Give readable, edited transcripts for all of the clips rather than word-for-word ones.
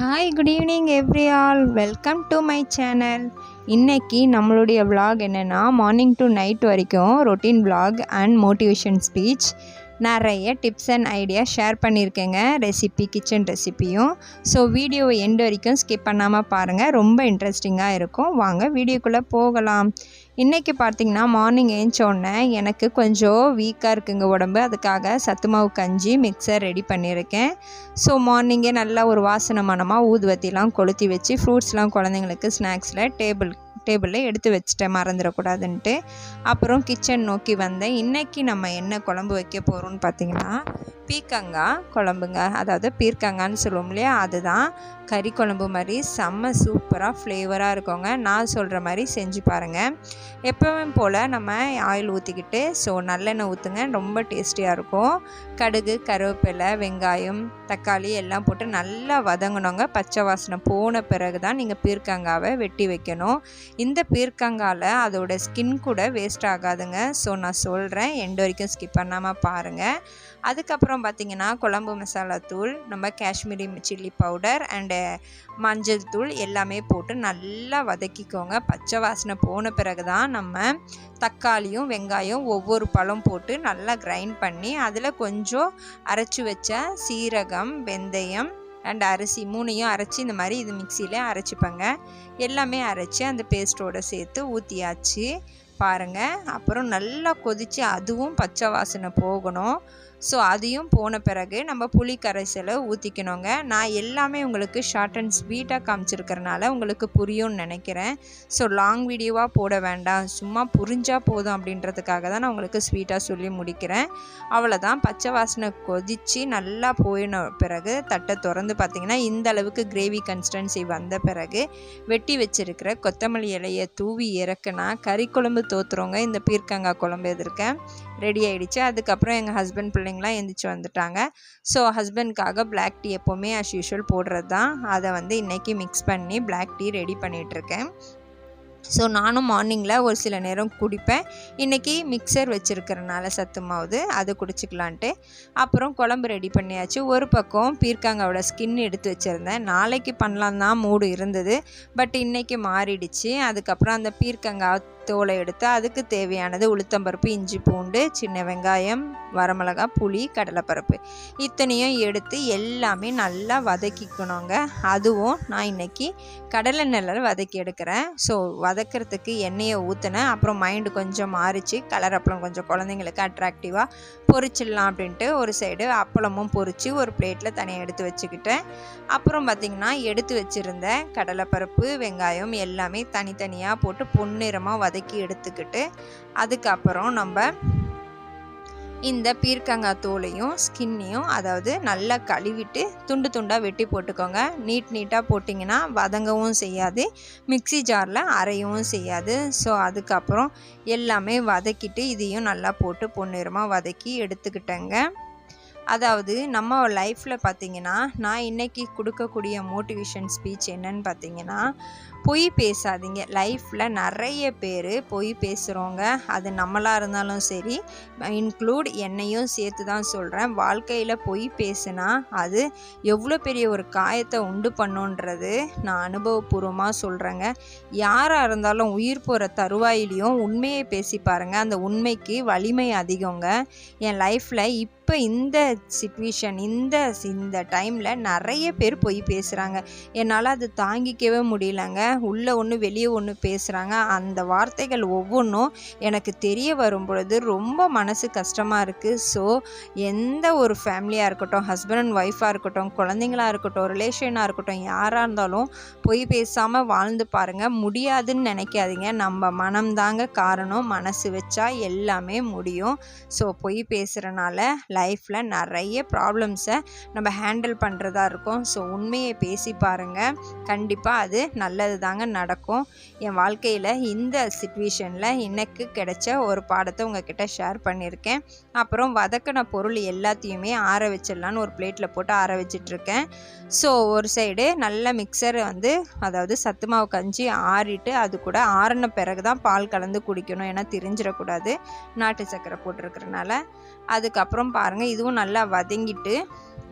Hi good evening every all, welcome to my channel. இன்றைக்கி நம்மளுடைய vlog என்னென்னா morning to night வரைக்கும் routine vlog and motivation speech. நிறைய tips and idea share பண்ணியிருக்கேங்க, recipe kitchen ரெசிபியும். So வீடியோவை end வரைக்கும் ஸ்கிப் பண்ணாமல் பாருங்கள், ரொம்ப இன்ட்ரெஸ்டிங்காக இருக்கும். வாங்க வீடியோக்குள்ளே போகலாம். இன்றைக்கி பார்த்திங்கன்னா மார்னிங் ஏஞ்சோடனே எனக்கு கொஞ்சம் வீக்காக இருக்குங்க உடம்பு. அதுக்காக சத்து மாவு கஞ்சி மிக்சர் ரெடி பண்ணியிருக்கேன். ஸோ மார்னிங்கே நல்லா ஒரு வாசனை மணமாக ஊதுவத்திலாம் கொளுத்தி வச்சு ஃப்ரூட்ஸ்லாம் குழந்தைங்களுக்கு ஸ்நாக்ஸில் டேபிளில் எடுத்து வச்சுட்டேன், மறந்துடக்கூடாதுன்ட்டு. அப்புறம் கிச்சன் நோக்கி வந்தேன். இன்றைக்கி நம்ம என்ன குழம்பு வைக்க போகிறோம்னு பார்த்திங்கன்னா பீர்க்கங்காய் குழம்புங்க. அதாவது பீர்க்கங்கான்னு சொல்லுவோம் இல்லையா, அதுதான். கறி குழம்பு மாதிரி செம்ம சூப்பராக ஃப்ளேவராக இருக்குங்க. நான் சொல்கிற மாதிரி செஞ்சு பாருங்கள். எப்பவும் போல் நம்ம ஆயில் ஊற்றிக்கிட்டு நல்லெண்ணெய் ஊற்றுங்க, ரொம்ப டேஸ்டியாக இருக்கும். கடுகு, கருவேப்பிலை, வெங்காயம், தக்காளி எல்லாம் போட்டு நல்லா வதங்கணுங்க. பச்சை வாசனை போன பிறகு தான் நீங்கள் பீர்க்கங்காவை வெட்டி வைக்கணும். இந்த பீர்க்கங்காயில் அதோட ஸ்கின் கூட வேஸ்ட் ஆகாதுங்க. நான் சொல்கிறேன், எண்டு வரைக்கும் ஸ்கிப் பண்ணாமல் பாருங்கள். அதுக்கப்புறம் பார்த்திங்கன்னா குழம்பு மசாலா தூள், நம்ம காஷ்மீரி சில்லி பவுடர் அண்டு மஞ்சள் தூள் எல்லாமே போட்டு நல்லா வதக்கிக்கோங்க. பச்சை வாசனை போன பிறகு தான் நம்ம தக்காளியும் வெங்காயம் ஒவ்வொரு பழம் போட்டு நல்லா கிரைண்ட் பண்ணி அதில் கொஞ்சம் அரைச்சி வச்ச சீரகம், வெந்தயம் அண்ட் அரிசி மூணையும் அரைச்சி இந்த மாதிரி இது மிக்சியில் அரைச்சிப்பேங்க. எல்லாமே அரைச்சி அந்த பேஸ்ட்டோடு சேர்த்து ஊற்றியாச்சு பாருங்கள். அப்புறம் நல்லா கொதித்து அதுவும் பச்சை வாசனை போகணும். அதையும் போன பிறகு நம்ம புளி கரைசலை ஊற்றிக்கணுங்க. நான் எல்லாமே உங்களுக்கு ஷார்ட் அண்ட் ஸ்வீட்டாக காமிச்சிருக்கிறனால உங்களுக்கு புரியும்னு நினைக்கிறேன். லாங் வீடியோவாக போட வேண்டாம், சும்மா புரிஞ்சால் போதும் அப்படின்றதுக்காக தான் நான் உங்களுக்கு ஸ்வீட்டாக சொல்லி முடிக்கிறேன். அவ்வளோதான். பச்சை வாசனை கொதித்து நல்லா போயின பிறகு தட்டை திறந்து பார்த்திங்கன்னா இந்த அளவுக்கு கிரேவி கன்சிஸ்டன்சி வந்த பிறகு வெட்டி வச்சுருக்கிற கொத்தமல்லி இலையை தூவி இறக்குனா கறி குழம்பு தோற்றுறோங்க. இந்த பீர்க்கங்காய் குழம்பு எதிர்க்க ரெடி ஆகிடுச்சு. அதுக்கப்புறம் எங்கள் ஹஸ்பண்ட் பிள்ளைங்களாம் எந்திரிச்சு வந்துட்டாங்க. ஹஸ்பண்ட்காக பிளாக் டீ எப்போவுமே ஆஸ் யூஷுவல் போடுறது தான். அதை இன்றைக்கி மிக்ஸ் பண்ணி பிளாக் டீ ரெடி பண்ணிகிட்ருக்கேன். நானும் மார்னிங்கில் ஒரு சில நேரம் குடிப்பேன். இன்றைக்கி மிக்சர் வச்சுருக்கிறனால சத்து மாவுது அதை குடிச்சிக்கலான்ட்டு. அப்புறம் குழம்பு ரெடி பண்ணியாச்சு. ஒரு பக்கம் பீர்க்கங்காவோட ஸ்கின் எடுத்து வச்சுருந்தேன். நாளைக்கு பண்ணலாம் தான் மூடு இருந்தது, பட் இன்றைக்கி மாறிடுச்சு. அதுக்கப்புறம் அந்த பீர்க்கங்காய் தோலை எடுத்து அதுக்கு தேவையானது உளுத்தம்பருப்பு, இஞ்சி பூண்டு, சின்ன வெங்காயம், வரமிளகா, புளி, கடலைப்பருப்பு இத்தனையும் எடுத்து எல்லாமே நல்லா வதக்கிக்கணுங்க. அதுவும் நான் இன்றைக்கி கடலை நெல்லில் வதக்கி எடுக்கிறேன். வதக்கிறதுக்கு எண்ணெயை ஊற்றினேன். அப்புறம் மைண்டு கொஞ்சம் மாறிச்சு. கலர் அப்பளம் கொஞ்சம் குழந்தைங்களுக்கு அட்ராக்டிவாக பொரிச்சிடலாம் அப்படின்ட்டு ஒரு சைடு அப்பளமும் பொரித்து ஒரு பிளேட்டில் தனியாக எடுத்து வச்சுக்கிட்டேன். அப்புறம் பார்த்திங்கன்னா எடுத்து வச்சுருந்த கடலைப்பருப்பு, வெங்காயம் எல்லாமே தனித்தனியாக போட்டு பொன்னிறமாக வதக்கி எடுத்துக்கிட்டு அதுக்கப்புறம் நம்ம இந்த பீர்க்கங்காய் தோலையும் ஸ்கின்னையும் அதாவது நல்லா கழுவிட்டு துண்டு துண்டாக வெட்டி போட்டுக்கோங்க. நீட்டாக போட்டிங்கன்னா வதங்கவும் செய்யாது, மிக்ஸி ஜாரில் அரையவும் செய்யாது. அதுக்கப்புறம் எல்லாமே வதக்கிட்டு இதையும் நல்லா போட்டு பொன்னிறமாக வதக்கி எடுத்துக்கிட்டேங்க. அதாவது நம்ம லைஃப்பில் பார்த்திங்கன்னா நான் இன்றைக்கி கொடுக்கக்கூடிய மோட்டிவேஷன் ஸ்பீச் என்னன்னு பார்த்திங்கன்னா, பொய் பேசாதீங்க. லைஃப்பில் நிறைய பேர் பொய் பேசுகிறோங்க. அது நம்மளாக இருந்தாலும் சரி, இன்க்ளூட் என்னையும் சேர்த்து தான் சொல்கிறேன். வாழ்க்கையில் பொய் பேசுனா அது எவ்வளோ பெரிய ஒரு காயத்தை உண்டு பண்ணுன்றது நான் அனுபவபூர்வமாக சொல்கிறேங்க. யாராக இருந்தாலும் உயிர் போகிற தருவாயிலையும் உண்மையை பேசி பாருங்கள், அந்த உண்மைக்கு வலிமை அதிகங்க. என் லைஃப்பில் இப்போ இந்த சிச்சுவேஷன் இந்த டைமில் நிறைய பேர் பொய் பேசுகிறாங்க. என்னால் அது தாங்கிக்கவே முடியலங்க. உள்ளே ஒன்று வெளியே ஒன்று பேசுகிறாங்க. அந்த வார்த்தைகள் ஒவ்வொன்றும் எனக்கு தெரிய வரும் பொழுது ரொம்ப மனசு கஷ்டமாக இருக்குது. எந்த ஒரு ஃபேமிலியாக இருக்கட்டும், ஹஸ்பண்ட் அண்ட் ஒய்ஃபாக இருக்கட்டும், குழந்தைங்களாக இருக்கட்டும், ரிலேஷனாக இருக்கட்டும், யாராக இருந்தாலும் பொய் பேசாமல் வாழ்ந்து பாருங்கள். முடியாதுன்னு நினைக்காதீங்க. நம்ம மனம்தாங்க காரணம். மனசு வச்சா எல்லாமே முடியும். பொய் பேசுகிறனால லைஃப்பில் நிறைய ப்ராப்ளம்ஸை நம்ம ஹேண்டில் பண்ணுறதா இருக்கும். உண்மையை பேசி பாருங்கள், கண்டிப்பாக அது நல்லது தாங்க நடக்கும். என் வாழ்க்கையில் இந்த சிச்சுவேஷனில் எனக்கு கிடைச்ச ஒரு பாடத்தை உங்ககிட்ட ஷேர் பண்ணியிருக்கேன். அப்புறம் வதக்கின பொருள் எல்லாத்தையுமே ஆற வச்சிடலான்னு ஒரு பிளேட்டில் போட்டு ஆற வச்சிட்ருக்கேன். ஒரு சைடு நல்ல மிக்சர் அதாவது சத்து மாவு கஞ்சி ஆறிட்டு அது கூட ஆறின பிறகு தான் பால் கலந்து குடிக்கணும், ஏன்னா திரிஞ்சிடக்கூடாது நாட்டு சர்க்கரை போட்டிருக்கிறனால. அதுக்கப்புறம் பாருங்கள், பாருங்கள் இதுவும் நல்லா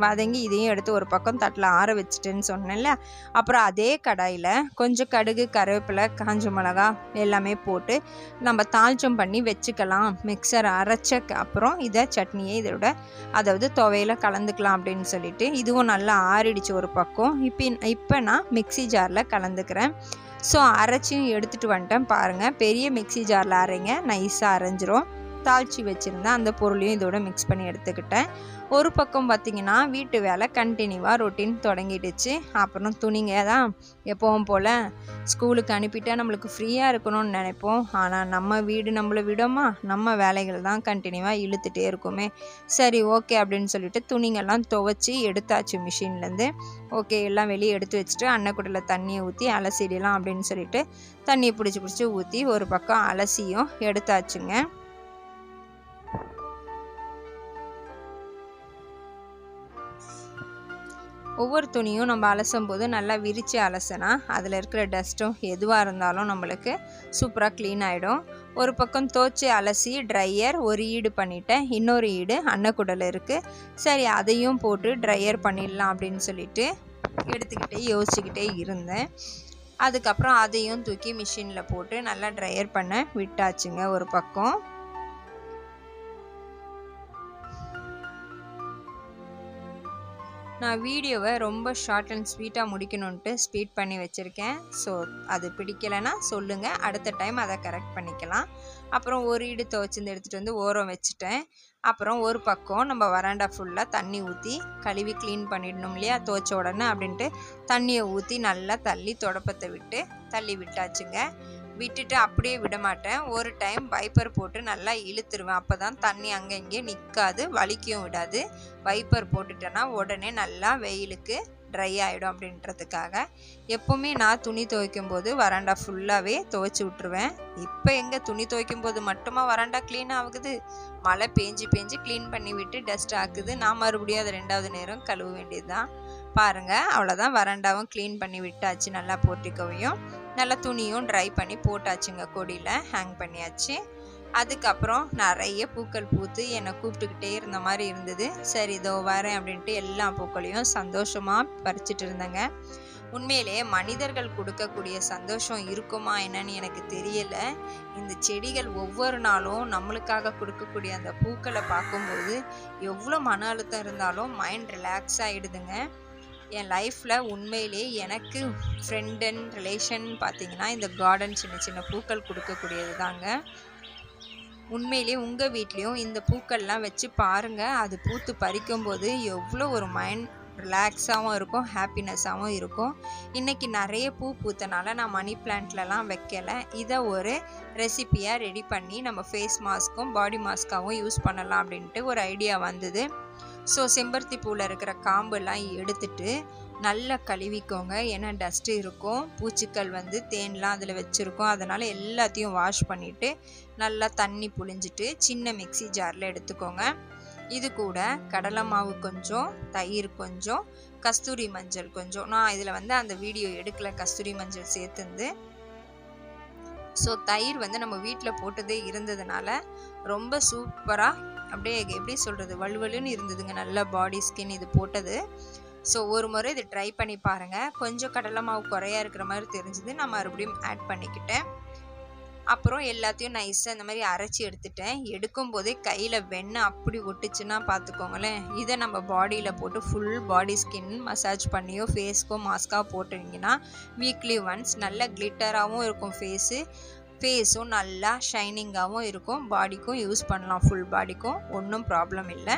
வதங்கி இதையும் எடுத்து ஒரு பக்கம் தட்டில் ஆற வச்சுட்டேன்னு சொன்னேன்ல. அப்புறம் அதே கடாயில் கொஞ்சம் கடுகு, கருவேப்பிலை, காஞ்ச மிளகா எல்லாமே போட்டு நம்ம தாளிச்சம் பண்ணி வச்சுக்கலாம். மிக்சர் அரைச்ச அப்புறம் இதை சட்னியை இதோட அதாவது துவையில் கலந்துக்கலாம் அப்படின்னு சொல்லிட்டு இதுவும் நல்லா ஆறிடுச்சு ஒரு பக்கம். இப்போ நான் மிக்சி ஜாரில் கலந்துக்கிறேன். ஸோ அரைச்சியும் எடுத்துகிட்டு வந்துட்டேன். பாருங்கள், பெரிய மிக்சி ஜாரில் அரைங்க, நைஸாக அரைஞ்சிரும். தாளித்து வச்சுருந்தேன் அந்த பொருளையும் இதோட மிக்ஸ் பண்ணி எடுத்துக்கிட்டேன். ஒரு பக்கம் பார்த்திங்கன்னா வீட்டு வேலை கண்டினியூவாக ரொட்டீன் தொடங்கிடுச்சு. அப்புறம் துணிங்க தான் எப்பவும் போல் ஸ்கூலுக்கு அனுப்பிட்டா நம்மளுக்கு ஃப்ரீயாக இருக்கணும்னு நினைப்போம். ஆனால் நம்ம வீடு நம்மளை விடோமா, நம்ம வேலைகள் தான் கண்டினியூவாக இழுத்துட்டே இருக்குமே. சரி ஓகே அப்படின்னு சொல்லிட்டு துணிங்கெல்லாம் துவைச்சி எடுத்தாச்சு மிஷின்லேருந்து. ஓகே எல்லாம் வெளியே எடுத்து வச்சுட்டு அன்னக்குட்டையில் தண்ணியை ஊற்றி அலசிடலாம் அப்படின்னு சொல்லிட்டு தண்ணியை பிடிச்சி ஊற்றி ஒரு பக்கம் அலசியும் எடுத்தாச்சுங்க. ஒவ்வொரு துணியும் நம்ம அலசும் போது நல்லா விரித்து அலசினா அதில் இருக்கிற டஸ்ட்டும் எதுவாக இருந்தாலும் நம்மளுக்கு சூப்பராக க்ளீன் ஆகிடும். ஒரு பக்கம் துவைச்சி அலசி ட்ரையர் ஒரு ஈடு பண்ணிட்டேன், இன்னொரு ஈடு அன்னக்குடல் இருக்குது. சரி அதையும் போட்டு ட்ரையர் பண்ணிடலாம் அப்படின்னு சொல்லிட்டு யோசிச்சுக்கிட்டே இருந்தேன். அதுக்கப்புறம் அதையும் தூக்கி மிஷினில் போட்டு நல்லா ட்ரையர் பண்ண விட்டாச்சுங்க. ஒரு பக்கம் நான் வீடியோவை ரொம்ப ஷார்ட் அண்ட் ஸ்வீட்டாக முடிக்கணுன்ட்டு ஸ்பீட் பண்ணி வச்சுருக்கேன். ஸோ அது பிடிக்கலைன்னா சொல்லுங்கள், அடுத்த டைம் அதை கரெக்ட் பண்ணிக்கலாம். அப்புறம் ஒரு ஈடு துவைச்சிருந்து எடுத்துகிட்டு வந்து ஓரம் வச்சுட்டேன். அப்புறம் ஒரு பக்கம் நம்ம வராண்டா ஃபுல்லாக தண்ணி ஊற்றி கழுவி க்ளீன் பண்ணிடணும் இல்லையா துவைச்ச உடனே அப்படின்ட்டு தண்ணியை ஊற்றி நல்லா தொடப்பத்தை விட்டு தள்ளி விட்டாச்சுங்க. விட்டுட்டு அப்படியே விட மாட்டேன், ஒரு டைம் வைப்பர் போட்டு நல்லா இழுத்துருவேன். அப்போ தான் தண்ணி அங்கே இங்கே நிற்காது, வலிக்கவும் விடாது. வைப்பர் போட்டுட்டேன்னா உடனே நல்லா வெயிலுக்கு ட்ரை ஆகிடும் அப்படின்றதுக்காக. எப்போவுமே நான் துணி துவைக்கும் போது வராண்டா ஃபுல்லாகவே துவைச்சி விட்ருவேன். இப்போ எங்கே துணி துவைக்கும் போது மட்டுமா வராண்டா க்ளீன் ஆகுது, மழை பேஞ்சு க்ளீன் பண்ணி விட்டு டஸ்ட் ஆக்குது. நான் மறுபடியும் அதை 2வது நேரம் கழுவ வேண்டியது தான். பாருங்கள், அவ்வளோதான், வராண்டாவும் க்ளீன் பண்ணி விட்டாச்சு. நல்லா போர்ட்டிக்கோவையும் நல்லா துணியும் ட்ரை பண்ணி போட்டாச்சுங்க, கொடியில் ஹேங் பண்ணியாச்சு. அதுக்கப்புறம் நிறைய பூக்கள் பூத்து என்னை கூப்பிட்டுக்கிட்டே இருந்த மாதிரி இருந்தது. சரி இதோ வரேன் அப்படின்ட்டு எல்லா பூக்களையும் சந்தோஷமாக பறிச்சிட்டு இருந்தேங்க. உண்மையிலே மனிதர்கள் கொடுக்கக்கூடிய சந்தோஷம் இருக்குமா என்னன்னு எனக்கு தெரியலை. இந்த செடிகள் ஒவ்வொரு நாளும் நம்மளுக்காக கொடுக்கக்கூடிய அந்த பூக்களை பார்க்கும்போது எவ்வளோ மன அழுத்தம் இருந்தாலும் மைண்ட் ரிலாக்ஸ் ஆகிடுதுங்க. என் லைஃப்பில் உண்மையிலே எனக்கு ஃப்ரெண்ட் அண்ட் ரிலேஷன் பார்த்திங்கன்னா இந்த கார்டன் சின்ன பூக்கள் கொடுக்கக்கூடியது தாங்க. உண்மையிலே உங்கள் வீட்லேயும் இந்த பூக்கள்லாம் வச்சு பாருங்கள். அது பூத்து பறிக்கும்போது எவ்வளோ ஒரு மைண்ட் ரிலாக்ஸாகவும் இருக்கும், ஹாப்பினஸ்ஸாகவும் இருக்கும். இன்றைக்கி நிறைய பூத்தனால நான் மணி பிளான்ட்லலாம் வைக்கலை. இதை ஒரு ரெசிப்பியாக ரெடி பண்ணி நம்ம ஃபேஸ் மாஸ்க்கும் பாடி மாஸ்க்காகவும் யூஸ் பண்ணலாம் அப்படின்ட்டு ஒரு ஐடியா வந்தது. ஸோ செம்பருத்தி பூவில் இருக்கிற காம்பெல்லாம் எடுத்துட்டு நல்லா கழுவிக்கோங்க. ஏன்னா டஸ்ட்டு இருக்கும், பூச்சிக்கள் தேன்லாம் அதில் வச்சுருக்கோம். அதனால் எல்லாத்தையும் வாஷ் பண்ணிவிட்டு நல்லா தண்ணி புழிஞ்சிட்டு சின்ன மிக்சி ஜாரில் எடுத்துக்கோங்க. இது கூட கடலை மாவு கொஞ்சம், தயிர் கொஞ்சம், கஸ்தூரி மஞ்சள் கொஞ்சம். நான் இதில் அந்த வீடியோ எடுக்கலை கஸ்தூரி மஞ்சள் சேர்த்துந்து. ஸோ தயிர் நம்ம வீட்டில் போட்டதே இருந்ததுனால ரொம்ப சூப்பராக அப்படியே எப்படி சொல்கிறது வலுவலுன்னு இருந்ததுங்க. நல்ல பாடி ஸ்கின் இது போட்டது. ஸோ ஒரு முறை இது ட்ரை பண்ணி பாருங்கள். கொஞ்சம் கடலை மாவு குறையா இருக்கிற மாதிரி தெரிஞ்சுது, நான் மறுபடியும் ஆட் பண்ணிக்கிட்டேன். அப்புறம் எல்லாத்தையும் நைஸாக இந்த மாதிரி அரைச்சி எடுத்துட்டேன். எடுக்கும் போதே கையில் வெண்ணெய் அப்படி ஒட்டுச்சுன்னா பார்த்துக்கோங்களேன். இதை நம்ம பாடியில் போட்டு ஃபுல் பாடி ஸ்கின் மசாஜ் பண்ணியோ ஃபேஸ்க்கோ மாஸ்க்காக போட்டுட்டிங்கன்னா வீக்லி ஒன்ஸ் நல்ல கிளிட்டராகவும் இருக்கும் ஃபேஸும் நல்லா ஷைனிங்காகவும் இருக்கும். பாடிக்கும் யூஸ் பண்ணலாம், ஃபுல் பாடிக்கும் ஒன்றும் ப்ராப்ளம் இல்லை.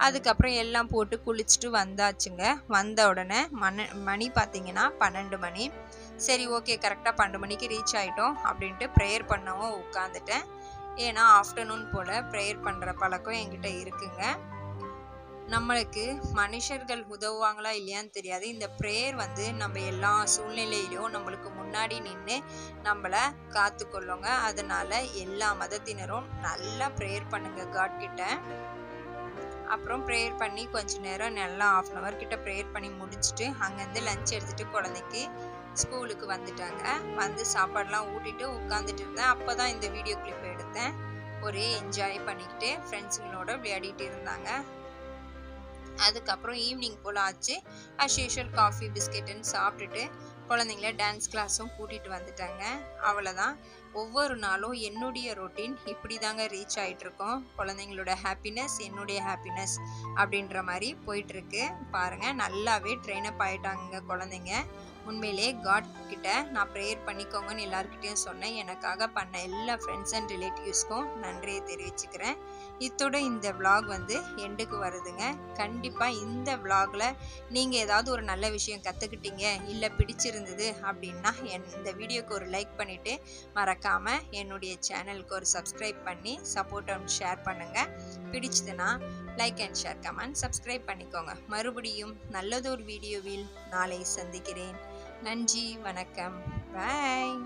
அதுக்கப்புறம் எல்லாம் போட்டு குளிச்சுட்டு வந்தாச்சுங்க. வந்த உடனே மணி பார்த்திங்கன்னா 12 மணி. சரி ஓகே, கரெக்டாக 12 மணிக்கு ரீச் ஆகிட்டோம் அப்படின்ட்டு ப்ரேயர் பண்ணவும் உட்காந்துட்டேன். ஏன்னா ஆஃப்டர்நூன் போல் ப்ரேயர் பண்ணுற பழக்கம் என்கிட்ட இருக்குங்க. நம்மளுக்கு மனுஷர்கள் உதவுவாங்களா இல்லையான்னு தெரியாது. இந்த ப்ரேயர் நம்ம எல்லா சூழ்நிலையிலையும் நம்மளுக்கு முன்னாடி நின்று நம்மளை காத்துக்கொள்ளுங்க. அதனால் எல்லா மதத்தினரும் நல்லா ப்ரேயர் பண்ணுங்க காட் கிட்ட. அப்புறம் ப்ரேயர் பண்ணி கொஞ்சம் நேரம் நல்லா 1/2 hour கிட்ட ப்ரேயர் பண்ணி முடிச்சுட்டு அங்கேருந்து லஞ்ச் எடுத்துகிட்டு குழந்தைக்கு ஸ்கூலுக்கு வந்துட்டாங்க. சாப்பாடெலாம் ஊட்டிட்டு உட்காந்துட்டு இருந்தேன். அப்போ தான் இந்த வீடியோ கிளிப் எடுத்தேன். ஒரே என்ஜாய் பண்ணிக்கிட்டு ஃப்ரெண்ட்ஸுங்களோட விளையாடிட்டு இருந்தாங்க. அதுக்கப்புறம் ஈவினிங் போல் ஆச்சு. அஸ் யூஷுவல் காஃபி பிஸ்கெட்டுன்னு சாப்பிட்டுட்டு குழந்தைங்கள டான்ஸ் கிளாஸும் கூட்டிகிட்டு வந்துட்டாங்க. அவ்வளோதான். ஒவ்வொரு நாளும் என்னுடைய ரொட்டீன் இப்படி தாங்க ரீச் ஆகிட்ருக்கோம். குழந்தைங்களோட ஹாப்பினஸ் என்னுடைய ஹாப்பினஸ் அப்படின்ற மாதிரி போயிட்டுருக்கு. பாருங்கள், நல்லாவே ட்ரெயின் அப் ஆகிட்டாங்க குழந்தைங்க. உண்மையிலே காட் கிட்ட நான் ப்ரேயர் பண்ணிக்கோங்கன்னு எல்லாருக்கிட்டையும் சொன்னேன். எனக்காக பண்ண எல்லா ஃப்ரெண்ட்ஸ் அண்ட் ரிலேட்டிவ்ஸ்க்கும் நன்றியை தெரிவிச்சுக்கிறேன். இத்தோட இந்த விளாக் வந்து எண்டுக்கு வருதுங்க. கண்டிப்பாக இந்த விளாகில் நீங்கள் ஏதாவது ஒரு நல்ல விஷயம் கற்றுக்கிட்டீங்க, இல்லை பிடிச்சிருந்தது அப்படின்னா இந்த வீடியோக்கு ஒரு லைக் பண்ணிவிட்டு மறக்காமல் என்னுடைய சேனலுக்கு ஒரு சப்ஸ்கிரைப் பண்ணி சப்போர்ட் அண்ட் ஷேர் பண்ணுங்கள். பிடிச்சதுன்னா like and share comment subscribe பண்ணிக்கோங்க. மறுபடியும் நல்லதொரு வீடியோவில் நாளை சந்திக்கிறேன். நன்றி, வணக்கம், பாய்.